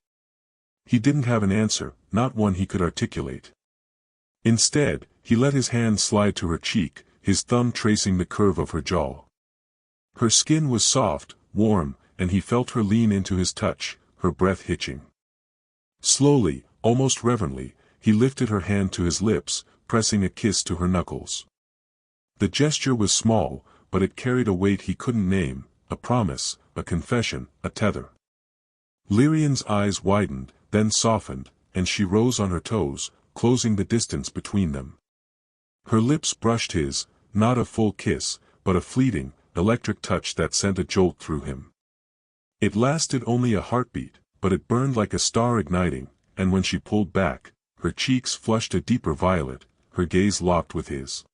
He didn't have an answer, not one he could articulate. Instead, he let his hand slide to her cheek, his thumb tracing the curve of her jaw. Her skin was soft, warm, and he felt her lean into his touch, her breath hitching. Slowly, almost reverently, he lifted her hand to his lips, pressing a kiss to her knuckles. The gesture was small, but it carried a weight he couldn't name, a promise, a confession, a tether. Lyrien's eyes widened, then softened, and she rose on her toes, closing the distance between them. Her lips brushed his, not a full kiss, but a fleeting, electric touch that sent a jolt through him. It lasted only a heartbeat, but it burned like a star igniting, and when she pulled back, her cheeks flushed a deeper violet, her gaze locked with his.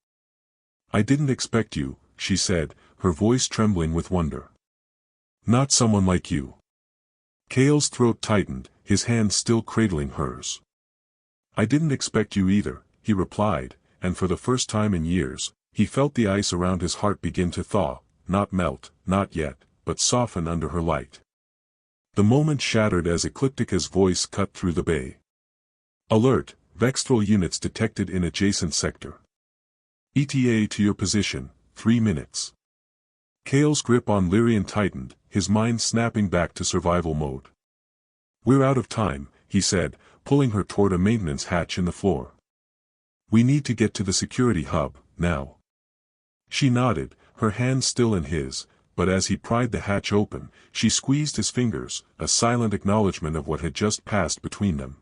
I didn't expect you, she said, her voice trembling with wonder. Not someone like you. Kael's throat tightened, his hand still cradling hers. I didn't expect you either, he replied, and for the first time in years, he felt the ice around his heart begin to thaw, not melt, not yet, but soften under her light. The moment shattered as Ecliptica's voice cut through the bay. Alert, Vextral units detected in adjacent sector. ETA to your position, 3 minutes. Kael's grip on Lirien tightened, his mind snapping back to survival mode. We're out of time, he said, pulling her toward a maintenance hatch in the floor. We need to get to the security hub, now. She nodded, her hand still in his, but as he pried the hatch open, she squeezed his fingers, a silent acknowledgement of what had just passed between them.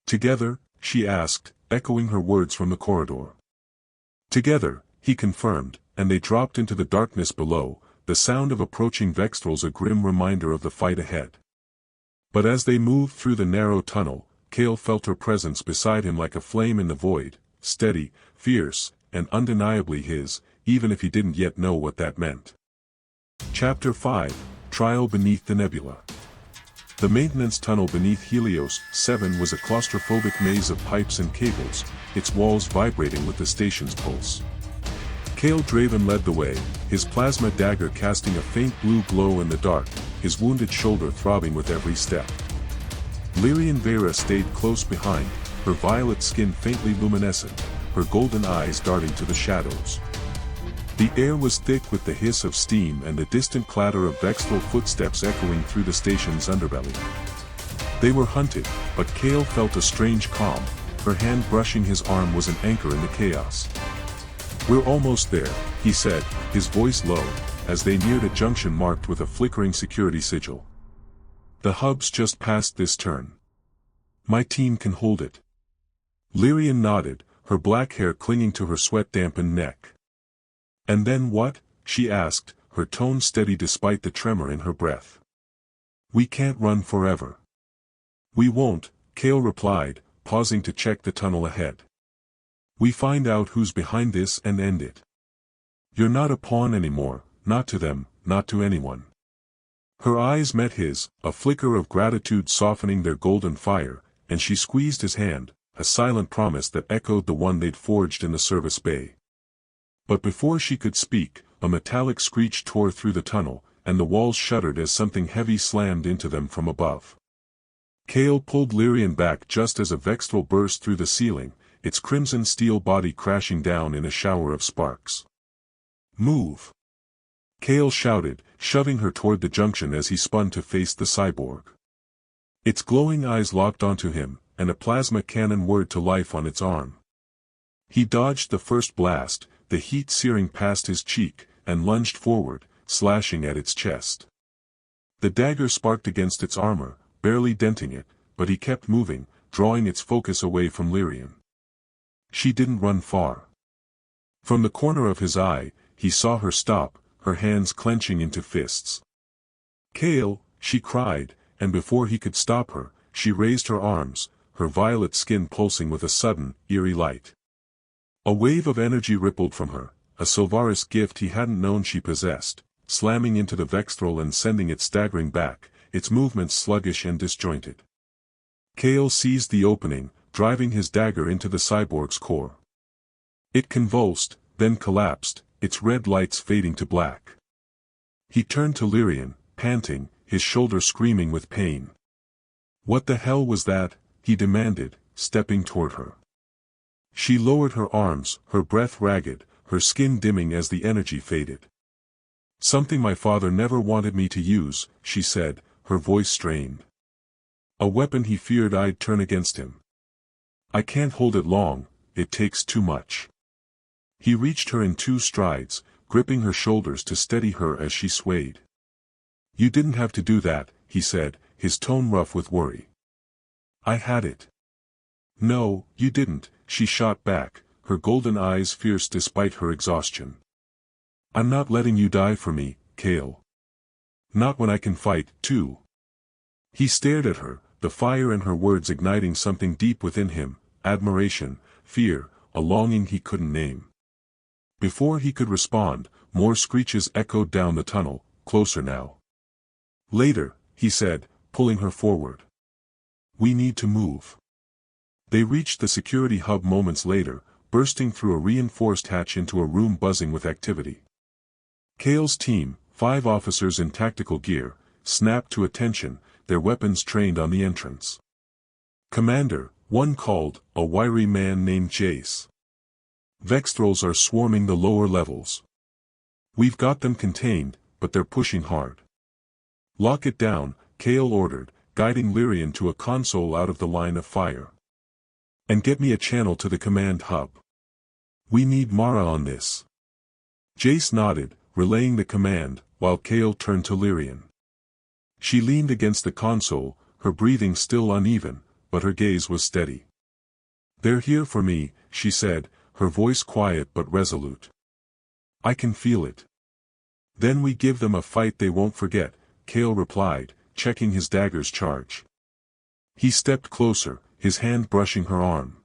Together, she asked, echoing her words from the corridor. Together, he confirmed, and they dropped into the darkness below, the sound of approaching Vextrals a grim reminder of the fight ahead. But as they moved through the narrow tunnel, Kael felt her presence beside him like a flame in the void, steady, fierce, and undeniably his, even if he didn't yet know what that meant. Chapter 5, Trial Beneath the Nebula. The maintenance tunnel beneath Helios 7 was a claustrophobic maze of pipes and cables, its walls vibrating with the station's pulse. Kael Draven led the way, his plasma dagger casting a faint blue glow in the dark, his wounded shoulder throbbing with every step. Lirien Veyra stayed close behind, her violet skin faintly luminescent, her golden eyes darting to the shadows. The air was thick with the hiss of steam and the distant clatter of Vextral footsteps echoing through the station's underbelly. They were hunted, but Kael felt a strange calm, her hand brushing his arm was an anchor in the chaos. We're almost there, he said, his voice low, as they neared a junction marked with a flickering security sigil. The hub's just past this turn. My team can hold it. Lirien nodded, her black hair clinging to her sweat-dampened neck. And then what? She asked, her tone steady despite the tremor in her breath. We can't run forever. We won't, Kael replied, pausing to check the tunnel ahead. We find out who's behind this and end it. You're not a pawn anymore, not to them, not to anyone. Her eyes met his, a flicker of gratitude softening their golden fire, and she squeezed his hand, a silent promise that echoed the one they'd forged in the service bay. But before she could speak, a metallic screech tore through the tunnel, and the walls shuddered as something heavy slammed into them from above. Kael pulled Lirien back just as a Vextral burst through the ceiling, its crimson steel body crashing down in a shower of sparks. Move! Kael shouted, shoving her toward the junction as he spun to face the cyborg. Its glowing eyes locked onto him, and a plasma cannon whirred to life on its arm. He dodged the first blast, the heat searing past his cheek, and lunged forward, slashing at its chest. The dagger sparked against its armor, barely denting it, but he kept moving, drawing its focus away from Lirien. She didn't run far. From the corner of his eye, he saw her stop, her hands clenching into fists. Kael, she cried, and before he could stop her, she raised her arms, her violet skin pulsing with a sudden, eerie light. A wave of energy rippled from her, a Sylvaris gift he hadn't known she possessed, slamming into the Vexthrol and sending it staggering back, its movements sluggish and disjointed. Kael seized the opening, driving his dagger into the cyborg's core. It convulsed, then collapsed, its red lights fading to black. He turned to Lirien, panting, his shoulder screaming with pain. "What the hell was that?" he demanded, stepping toward her. She lowered her arms, her breath ragged, her skin dimming as the energy faded. "Something my father never wanted me to use," she said, her voice strained. "A weapon he feared I'd turn against him. I can't hold it long, it takes too much." He reached her in 2 strides, gripping her shoulders to steady her as she swayed. "You didn't have to do that," he said, his tone rough with worry. "I had it." "No, you didn't," she shot back, her golden eyes fierce despite her exhaustion. "I'm not letting you die for me, Kael. Not when I can fight, too." He stared at her, the fire in her words igniting something deep within him, admiration, fear, a longing he couldn't name. Before he could respond, more screeches echoed down the tunnel, closer now. "Later," he said, pulling her forward. "We need to move." They reached the security hub moments later, bursting through a reinforced hatch into a room buzzing with activity. Kael's team, 5 officers in tactical gear, snapped to attention, their weapons trained on the entrance. "Commander," one called, a wiry man named Jace. "Vexthrolls are swarming the lower levels. We've got them contained, but they're pushing hard." "Lock it down," Kael ordered, guiding Lirien to a console out of the line of fire. "And get me a channel to the command hub. We need Mara on this." Jace nodded, relaying the command, while Kael turned to Lirien. She leaned against the console, her breathing still uneven, but her gaze was steady. "They're here for me," she said, her voice quiet but resolute. "I can feel it." "Then we give them a fight they won't forget," Kael replied, checking his dagger's charge. He stepped closer, his hand brushing her arm.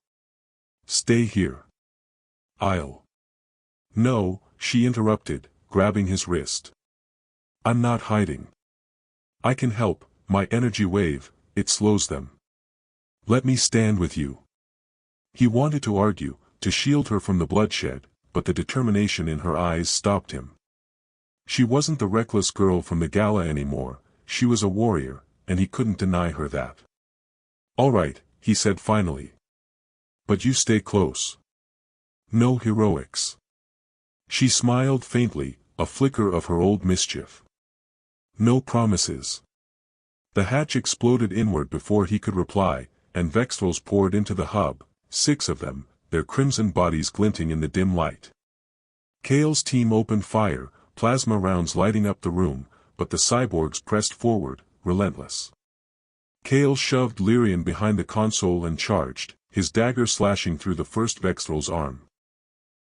"Stay here." "I'll." "No," she interrupted, grabbing his wrist. "I'm not hiding. I can help, my energy wave, it slows them. Let me stand with you." He wanted to argue, to shield her from the bloodshed, but the determination in her eyes stopped him. She wasn't the reckless girl from the gala anymore, she was a warrior, and he couldn't deny her that. "All right," he said finally. "But you stay close. No heroics." She smiled faintly, a flicker of her old mischief. "No promises." The hatch exploded inward before he could reply, and Vexthrolls poured into the hub, 6 of them, their crimson bodies glinting in the dim light. Kael's team opened fire, plasma rounds lighting up the room, but the cyborgs pressed forward, relentless. Kael shoved Lirien behind the console and charged, his dagger slashing through the first Vexthrol's arm.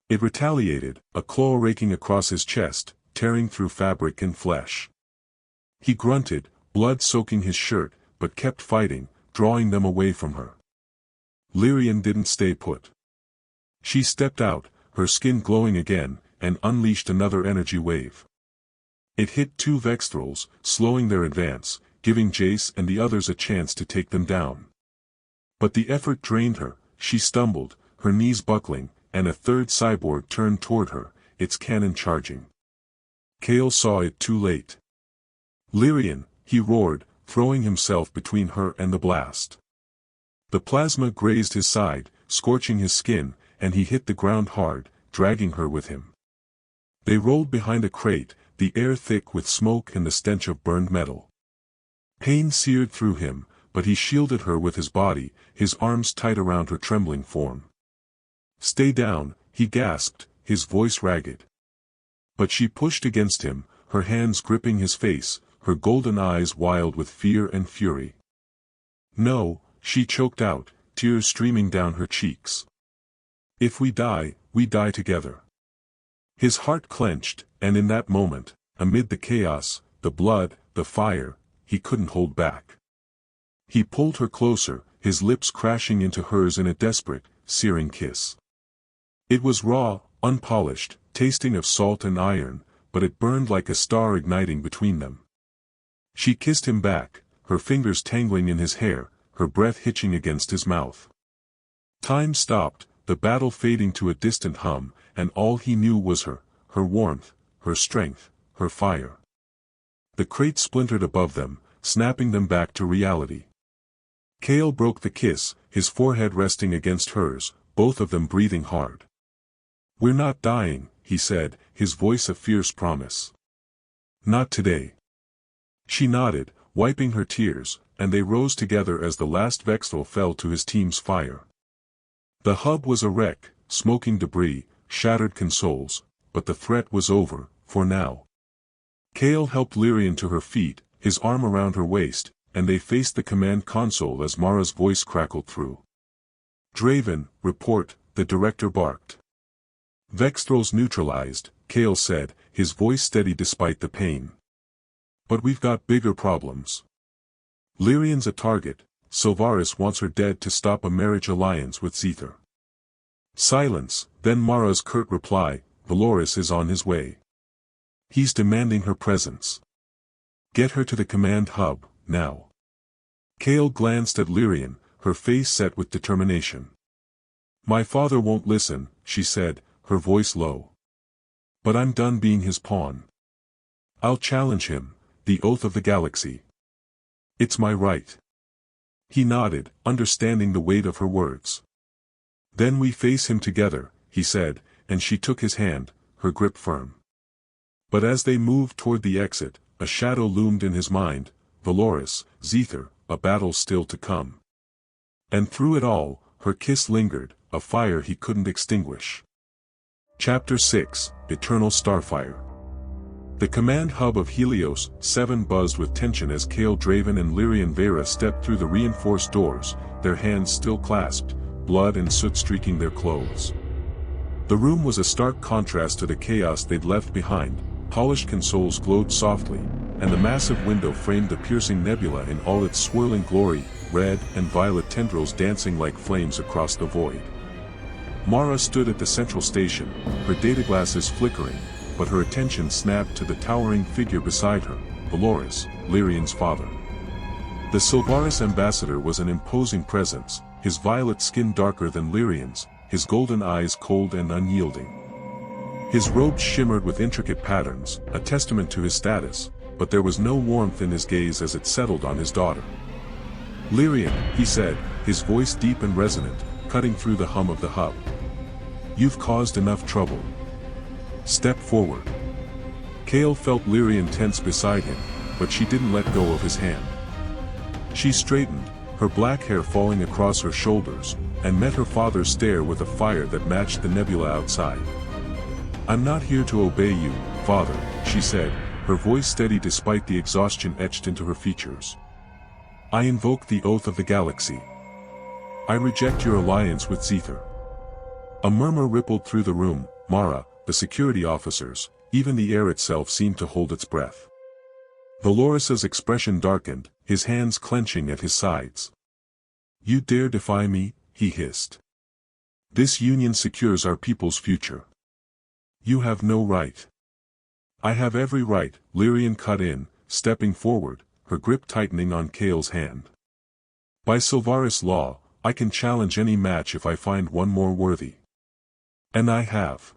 It retaliated, a claw raking across his chest, tearing through fabric and flesh. He grunted, blood soaking his shirt, but kept fighting, drawing them away from her. Lirien didn't stay put. She stepped out, her skin glowing again, and unleashed another energy wave. It hit 2 Vexthrolls, slowing their advance, giving Jace and the others a chance to take them down. But the effort drained her, she stumbled, her knees buckling, and a 3rd cyborg turned toward her, its cannon charging. Kael saw it too late. "Lirien," he roared, throwing himself between her and the blast. The plasma grazed his side, scorching his skin, and he hit the ground hard, dragging her with him. They rolled behind a crate, the air thick with smoke and the stench of burned metal. Pain seared through him, but he shielded her with his body, his arms tight around her trembling form. "Stay down," he gasped, his voice ragged. But she pushed against him, her hands gripping his face, her golden eyes wild with fear and fury. "No," she choked out, tears streaming down her cheeks. "If we die together." His heart clenched, and in that moment, amid the chaos, the blood, the fire, he couldn't hold back. He pulled her closer, his lips crashing into hers in a desperate, searing kiss. It was raw, unpolished, tasting of salt and iron, but it burned like a star igniting between them. She kissed him back, her fingers tangling in his hair, her breath hitching against his mouth. Time stopped, the battle fading to a distant hum, and all he knew was her warmth, her strength, her fire. The crate splintered above them, snapping them back to reality. Kael broke the kiss, his forehead resting against hers, both of them breathing hard. "We're not dying," he said, his voice a fierce promise. "Not today." She nodded, wiping her tears, and they rose together as the last Vexthal fell to his team's fire. The hub was a wreck, smoking debris, shattered consoles, but the threat was over, for now. Kael helped Lirien to her feet, his arm around her waist, and they faced the command console as Mara's voice crackled through. "Draven, report," the director barked. "Vexthrals neutralized," Kael said, his voice steady despite the pain. "But we've got bigger problems. Lyrien's a target, Sylvaris wants her dead to stop a marriage alliance with Zethar." Silence, then Mara's curt reply, "Valoris is on his way. He's demanding her presence. Get her to the command hub, now." Kael glanced at Lirien, her face set with determination. "My father won't listen," she said, her voice low. "But I'm done being his pawn. I'll challenge him, the oath of the galaxy. It's my right." He nodded, understanding the weight of her words. "Then we face him together," he said, and she took his hand, her grip firm. But as they moved toward the exit, a shadow loomed in his mind, Valoris, Zethar, a battle still to come. And through it all, her kiss lingered, a fire he couldn't extinguish. Chapter 6, Eternal Starfire. The command hub of Helios 7 buzzed with tension as Kael Draven and Lirien Veyra stepped through the reinforced doors, their hands still clasped, blood and soot streaking their clothes. The room was a stark contrast to the chaos they'd left behind. Polished consoles glowed softly, and the massive window framed the Piercing Nebula in all its swirling glory, red and violet tendrils dancing like flames across the void. Mara stood at the central station, her data glasses flickering, but her attention snapped to the towering figure beside her, Valoris, Lyrien's father. The Sylvaris ambassador was an imposing presence, his violet skin darker than Lyrien's, his golden eyes cold and unyielding. His robes shimmered with intricate patterns, a testament to his status, but there was no warmth in his gaze as it settled on his daughter. "Lirien," he said, his voice deep and resonant, cutting through the hum of the hub. "You've caused enough trouble. Step forward." Kael felt Lirien tense beside him, but she didn't let go of his hand. She straightened, her black hair falling across her shoulders, and met her father's stare with a fire that matched the nebula outside. "I'm not here to obey you, father," she said, her voice steady despite the exhaustion etched into her features. "I invoke the oath of the galaxy. I reject your alliance with Zethar." A murmur rippled through the room. Mara, the security officers, even the air itself seemed to hold its breath. Valoris's expression darkened, his hands clenching at his sides. "You dare defy me?" he hissed. "This union secures our people's future. You have no right." "I have every right," Lirien cut in, stepping forward, her grip tightening on Kael's hand. "By Sylvaris law, I can challenge any match if I find one more worthy. And I have."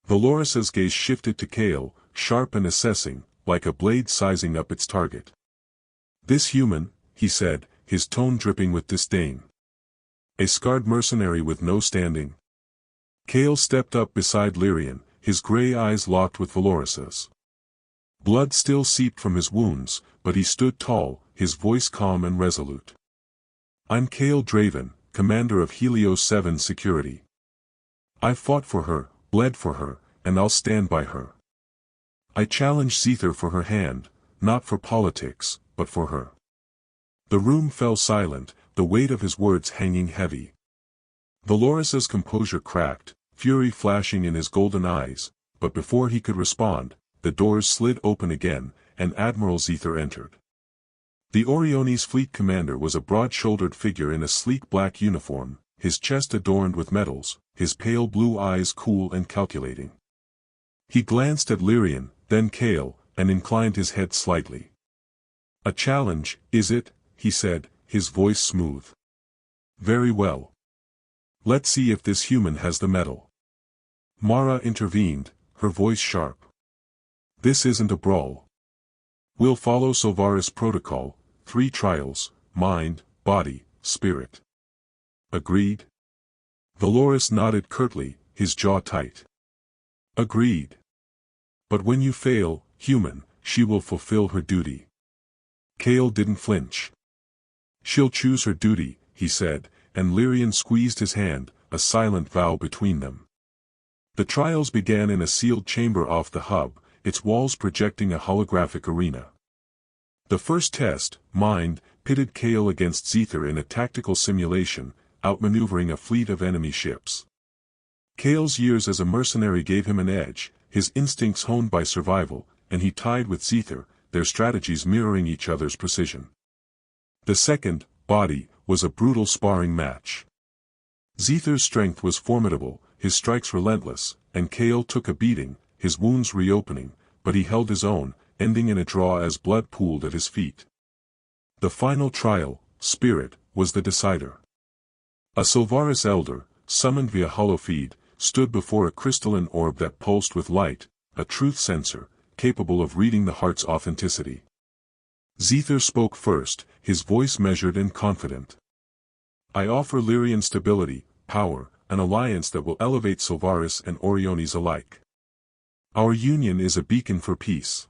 Valoris's gaze shifted to Kael, sharp and assessing, like a blade sizing up its target. "This human," he said, his tone dripping with disdain. "A scarred mercenary with no standing." Kael stepped up beside Lirien, his gray eyes locked with Valoris's. Blood still seeped from his wounds, but he stood tall, his voice calm and resolute. "I'm Kael Draven, commander of Helios 7 Security. I've fought for her, bled for her, and I'll stand by her. I challenge Zethar for her hand, not for politics, but for her." The room fell silent, the weight of his words hanging heavy. Valoris's composure cracked, fury flashing in his golden eyes, but before he could respond, the doors slid open again, and Admiral Zethar entered. The Orione's fleet commander was a broad-shouldered figure in a sleek black uniform, his chest adorned with medals, his pale blue eyes cool and calculating. He glanced at Lirien, then Kael, and inclined his head slightly. A challenge, is it? He said, his voice smooth. Very well. Let's see if this human has the mettle. Mara intervened, her voice sharp. This isn't a brawl. We'll follow Silvaris protocol, 3 trials, mind, body, spirit. Agreed? Valoris nodded curtly, his jaw tight. Agreed. But when you fail, human, she will fulfill her duty. Kael didn't flinch. She'll choose her duty, he said, and Lirien squeezed his hand, a silent vow between them. The trials began in a sealed chamber off the hub, its walls projecting a holographic arena. The first test, mind, pitted Kael against Zither in a tactical simulation, outmaneuvering a fleet of enemy ships. Kael's years as a mercenary gave him an edge, his instincts honed by survival, and he tied with Zither, their strategies mirroring each other's precision. The second, body, was a brutal sparring match. Zither's strength was formidable, his strikes relentless, and Kael took a beating, his wounds reopening, but he held his own, ending in a draw as blood pooled at his feet. The final trial, spirit, was the decider. A Silvaris elder, summoned via holofeed, stood before a crystalline orb that pulsed with light, a truth sensor, capable of reading the heart's authenticity. Zither spoke first, his voice measured and confident. I offer Lirien stability, power, an alliance that will elevate Silvaris and Oriones alike. Our union is a beacon for peace.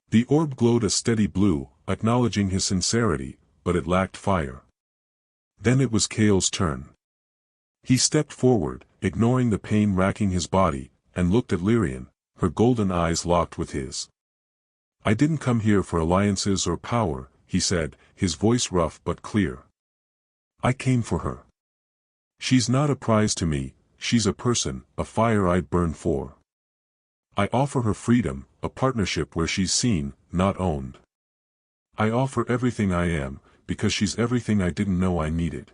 The orb glowed a steady blue, acknowledging his sincerity, but it lacked fire. Then it was Kael's turn. He stepped forward, ignoring the pain racking his body, and looked at Lirien, her golden eyes locked with his. I didn't come here for alliances or power, he said, his voice rough but clear. I came for her. She's not a prize to me, she's a person, a fire I'd burn for. I offer her freedom, a partnership where she's seen, not owned. I offer everything I am, because she's everything I didn't know I needed.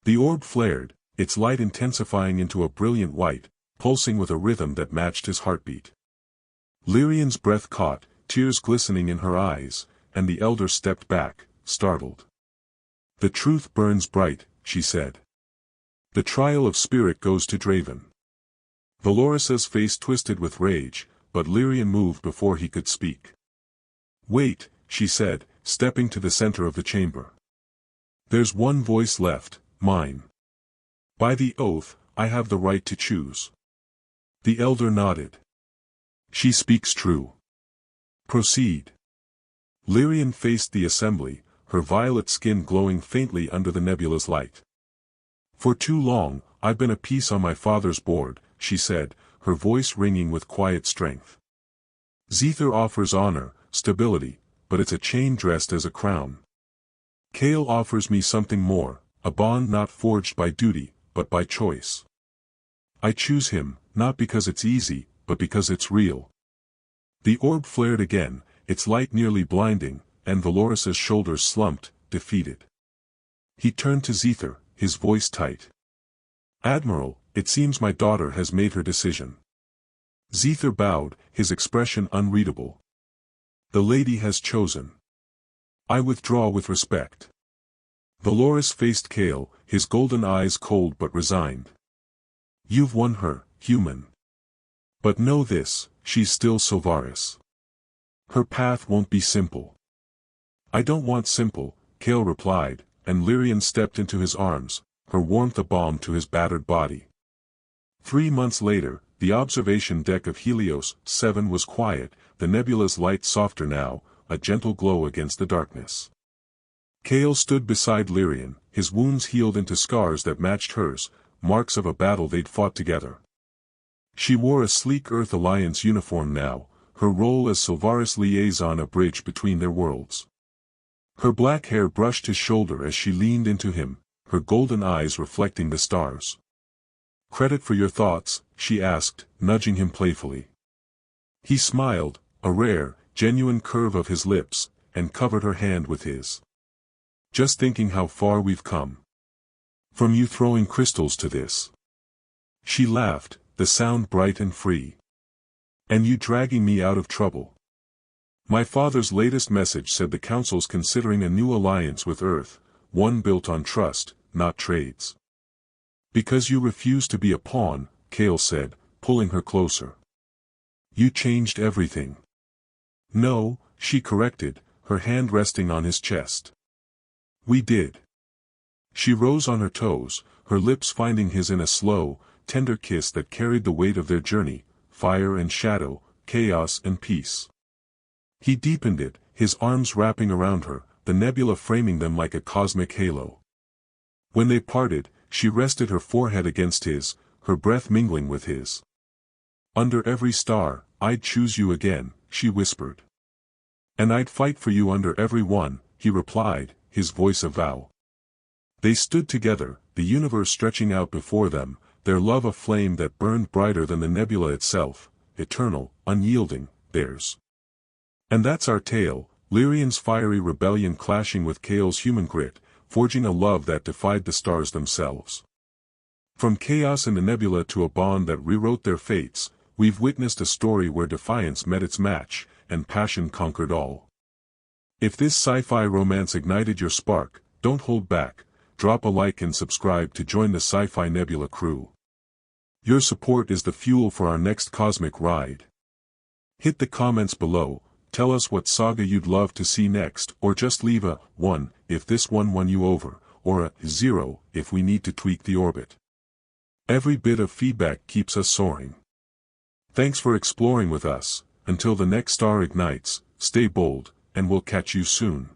The orb flared, its light intensifying into a brilliant white, pulsing with a rhythm that matched his heartbeat. Lirien's breath caught, tears glistening in her eyes, and the elder stepped back, startled. The truth burns bright, she said. The trial of spirit goes to Draven. Valoris's face twisted with rage, but Lirien moved before he could speak. Wait, she said, stepping to the center of the chamber. There's one voice left, mine. By the oath, I have the right to choose. The elder nodded. She speaks true. Proceed. Lirien faced the assembly, her violet skin glowing faintly under the nebula's light. For too long, I've been a piece on my father's board, she said, her voice ringing with quiet strength. Zither offers honor, stability, but it's a chain dressed as a crown. Kael offers me something more, a bond not forged by duty, but by choice. I choose him, not because it's easy, but because it's real. The orb flared again, its light nearly blinding, and Valoris's shoulders slumped, defeated. He turned to Zither, his voice tight. Admiral, it seems my daughter has made her decision. Zither bowed, his expression unreadable. The lady has chosen. I withdraw with respect. Valoris faced Kael, his golden eyes cold but resigned. You've won her, human. But know this, she's still Silvaris. Her path won't be simple. I don't want simple, Kael replied, and Lirien stepped into his arms, her warmth a balm to his battered body. 3 months later, the observation deck of Helios 7 was quiet, the nebula's light softer now, a gentle glow against the darkness. Kael stood beside Lirien, his wounds healed into scars that matched hers, marks of a battle they'd fought together. She wore a sleek Earth Alliance uniform now, her role as Silvaris liaison a bridge between their worlds. Her black hair brushed his shoulder as she leaned into him, her golden eyes reflecting the stars. Credit for your thoughts, she asked, nudging him playfully. He smiled, a rare, genuine curve of his lips, and covered her hand with his. Just thinking how far we've come. From you throwing crystals to this. She laughed, the sound bright and free. And you dragging me out of trouble. My father's latest message said the Council's considering a new alliance with Earth, one built on trust, not trades. Because you refuse to be a pawn, Kael said, pulling her closer. You changed everything. No, she corrected, her hand resting on his chest. We did. She rose on her toes, her lips finding his in a slow, tender kiss that carried the weight of their journey, fire and shadow, chaos and peace. He deepened it, his arms wrapping around her, the nebula framing them like a cosmic halo. When they parted, she rested her forehead against his, her breath mingling with his. Under every star, I'd choose you again, she whispered. And I'd fight for you under every one, he replied, his voice a vow. They stood together, the universe stretching out before them, their love a flame that burned brighter than the nebula itself, eternal, unyielding, theirs. And that's our tale, Lirien's fiery rebellion clashing with Kael's human grit, forging a love that defied the stars themselves. From chaos in the nebula to a bond that rewrote their fates, we've witnessed a story where defiance met its match, and passion conquered all. If this sci-fi romance ignited your spark, don't hold back, drop a like and subscribe to join the Sci-Fi Nebula crew. Your support is the fuel for our next cosmic ride. Hit the comments below, tell us what saga you'd love to see next, or just leave a 1 if this one won you over, or a 0 if we need to tweak the orbit. Every bit of feedback keeps us soaring. Thanks for exploring with us, until the next star ignites, stay bold, and we'll catch you soon.